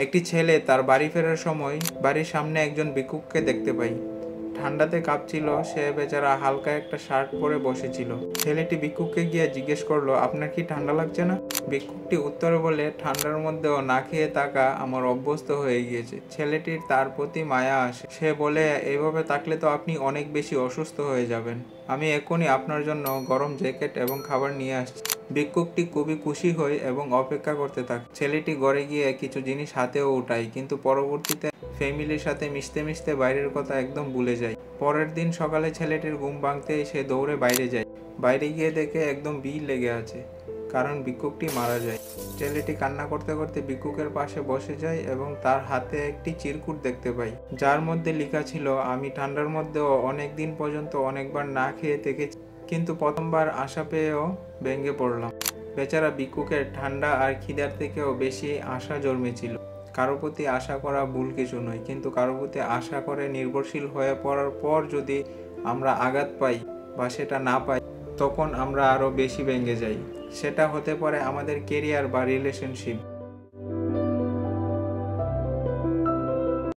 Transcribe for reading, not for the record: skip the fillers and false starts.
একটি ছেলে তার বাড়ি ফেরার সময় বাড়ির সামনে একজন ভিক্ষুককে দেখতে পাই। ঠান্ডাতে কাঁপছিল সে, বেচারা হালকা একটা শার্ট পরে বসেছিল। ছেলেটি ভিক্ষুককে গিয়ে জিজ্ঞেস করলো, আপনার কি ঠান্ডা লাগছে না? ভিক্ষুকটি উত্তরে বলে, ঠান্ডার মধ্যেও না খেয়ে থাকা আমার অভ্যস্ত হয়ে গিয়েছে। ছেলেটির তার প্রতি মায়া আসে। সে বলে, এইভাবে থাকলে তো আপনি অনেক বেশি অসুস্থ হয়ে যাবেন। আমি এখনই আপনার জন্য গরম জ্যাকেট এবং খাবার নিয়ে আসছি। ভিক্ষুকটি খুবই খুশি হয় এবং অপেক্ষা করতে থাকে। ছেলেটি ঘরে গিয়ে কিছু জিনিস হাতেও উঠায়, কিন্তু পরবর্তীতে ফ্যামিলির সাথে মিশতে মিশতে বাইরের কথা একদম ভুলে যায়। পরের দিন সকালে ছেলেটির ঘুম ভাঙতেই সে দৌড়ে বাইরে যায়। বাইরে গিয়ে দেখে একদম ভিড় লেগে আছে, কারণ ভিক্ষুকটি মারা যায়। ছেলেটি কান্না করতে করতে ভিক্ষুকের পাশে বসে যায় এবং তার হাতে একটি চিরকুট দেখতে পাই, যার মধ্যে লেখা ছিল, আমি ঠান্ডার মধ্যেও অনেক দিন পর্যন্ত অনেকবার না খেয়ে থেকেছি, কিন্তু প্রথমবার আশা পেয়েও ভেঙে পড়লাম। বেচারা ভিক্ষুকের ঠান্ডা আর খিদার থেকেও বেশি আশা জন্মেছিল। কারো প্রতি আশা করা ভুল কিছু নয়, কিন্তু কারো প্রতি আশা করে নির্ভরশীল হয়ে পড়ার পর যদি আমরা আঘাত পাই বা সেটা না পাই, তখন আমরা আরও বেশি ভেঙে যাই। সেটা হতে পারে আমাদের কেরিয়ার বা রিলেশনশিপ।